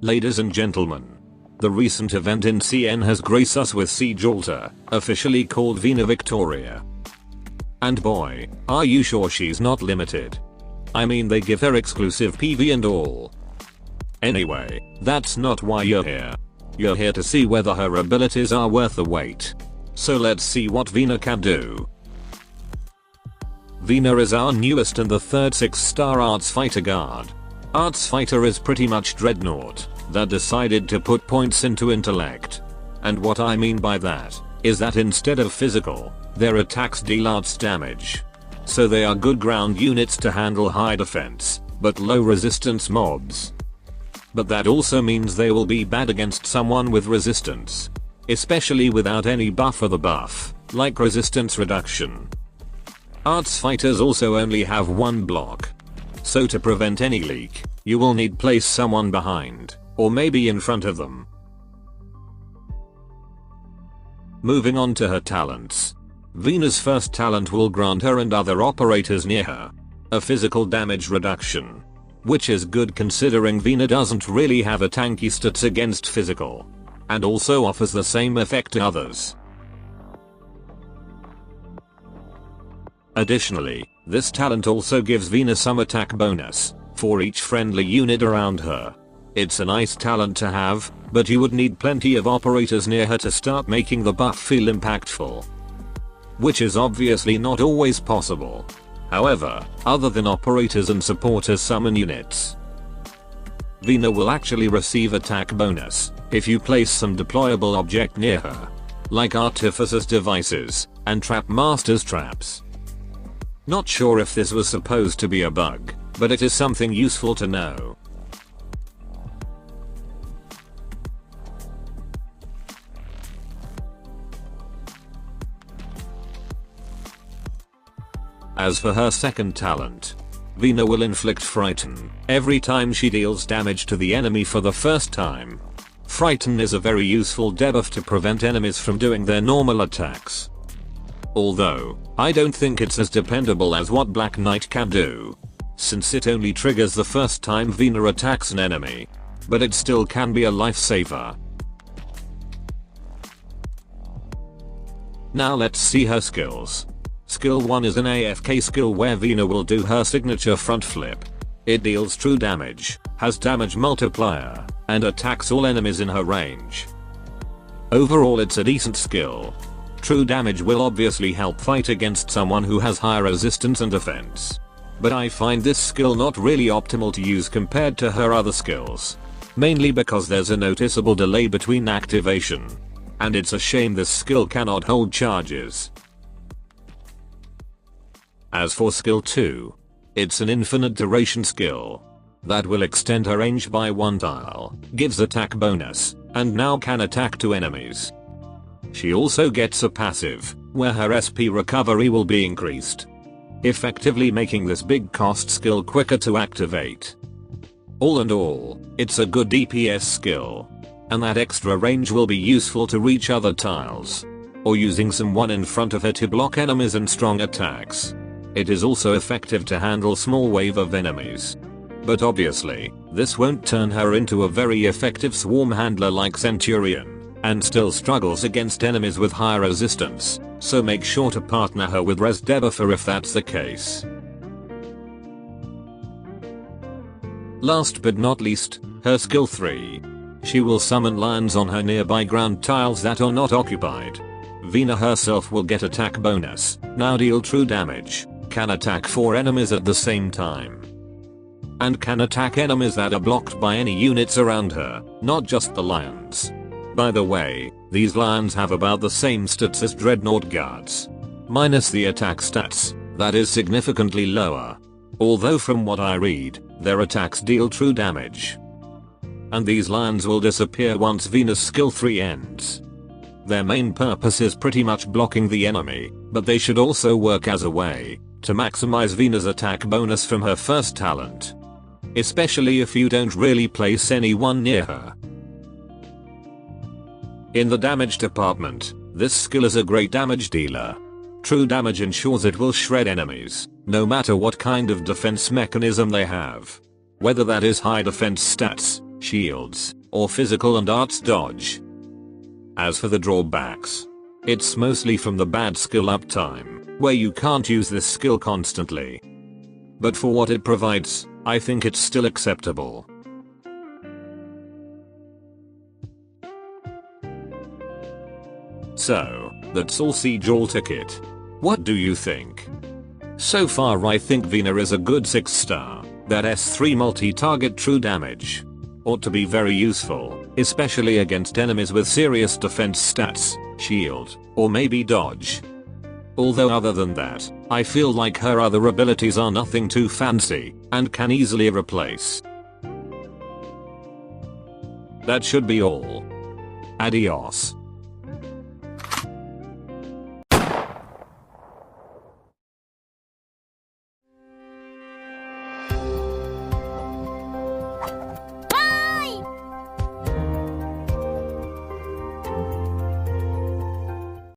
Ladies and gentlemen, the recent event in CN has graced us with Siege Altar, officially called Vena Victoria. And boy, are you sure she's not limited. I mean, they give her exclusive PV and all. Anyway, that's not why you're here. You're here to see whether her abilities are worth the wait. So let's see what Vena can do. Vena is our newest and the third 6-star Arts Fighter guard. Arts Fighter is pretty much Dreadnought that decided to put points into intellect. And what I mean by that is that instead of physical, their attacks deal arts damage. So they are good ground units to handle high defense, but low resistance mobs. But that also means they will be bad against someone with resistance. Especially without any buff for the buff, like resistance reduction. Arts Fighters also only have one block. So to prevent any leak, you will need place someone behind, or maybe in front of them. Moving on to her talents. Vena's first talent will grant her and other operators near her a physical damage reduction. Which is good considering Vena doesn't really have a tanky stats against physical. And also offers the same effect to others. Additionally, this talent also gives Vena some attack bonus for each friendly unit around her. It's a nice talent to have, but you would need plenty of operators near her to start making the buff feel impactful. Which is obviously not always possible. However, other than operators and supporters summon units, Vena will actually receive attack bonus if you place some deployable object near her, like Artificer's devices and Trap Master's traps. Not sure if this was supposed to be a bug, but it is something useful to know. As for her second talent, Vena will inflict Frighten every time she deals damage to the enemy for the first time. Frighten is a very useful debuff to prevent enemies from doing their normal attacks. Although, I don't think it's as dependable as what Black Knight can do, since it only triggers the first time Vena attacks an enemy. But it still can be a lifesaver. Now let's see her skills. Skill 1 is an AFK skill where Vena will do her signature front flip. It deals true damage, has damage multiplier, and attacks all enemies in her range. Overall it's a decent skill. True damage will obviously help fight against someone who has high resistance and defense. But I find this skill not really optimal to use compared to her other skills. Mainly because there's a noticeable delay between activation. And it's a shame this skill cannot hold charges. As for skill 2, it's an infinite duration skill that will extend her range by 1 tile, gives attack bonus, and now can attack 2 enemies. She also gets a passive, where her SP recovery will be increased, effectively making this big cost skill quicker to activate. All in all, it's a good DPS skill, and that extra range will be useful to reach other tiles, or using someone in front of her to block enemies and strong attacks. It is also effective to handle small wave of enemies. But obviously, this won't turn her into a very effective swarm handler like Centurion, and still struggles against enemies with high resistance, so make sure to partner her with Res Debuffer if that's the case. Last but not least, her skill 3. She will summon lions on her nearby ground tiles that are not occupied. Vena herself will get attack bonus, now deal true damage, can attack 4 enemies at the same time, and can attack enemies that are blocked by any units around her, not just the lions. By the way, these lions have about the same stats as Dreadnought guards, minus the attack stats, that is significantly lower. Although from what I read, their attacks deal true damage. And these lions will disappear once Vena's skill 3 ends. Their main purpose is pretty much blocking the enemy, but they should also work as a way to maximize Vena's attack bonus from her first talent. Especially if you don't really place anyone near her. In the damage department, this skill is a great damage dealer. True damage ensures it will shred enemies, no matter what kind of defense mechanism they have. Whether that is high defense stats, shields, or physical and arts dodge. As for the drawbacks, it's mostly from the bad skill uptime, where you can't use this skill constantly. But for what it provides, I think it's still acceptable. So, that's all Siege All ticket. What do you think? So far I think Vena is a good 6 star, that S3 multi-target true damage ought to be very useful, especially against enemies with serious defense stats, shield, or maybe dodge. Although other than that, I feel like her other abilities are nothing too fancy, and can easily replace. That should be all. Adios.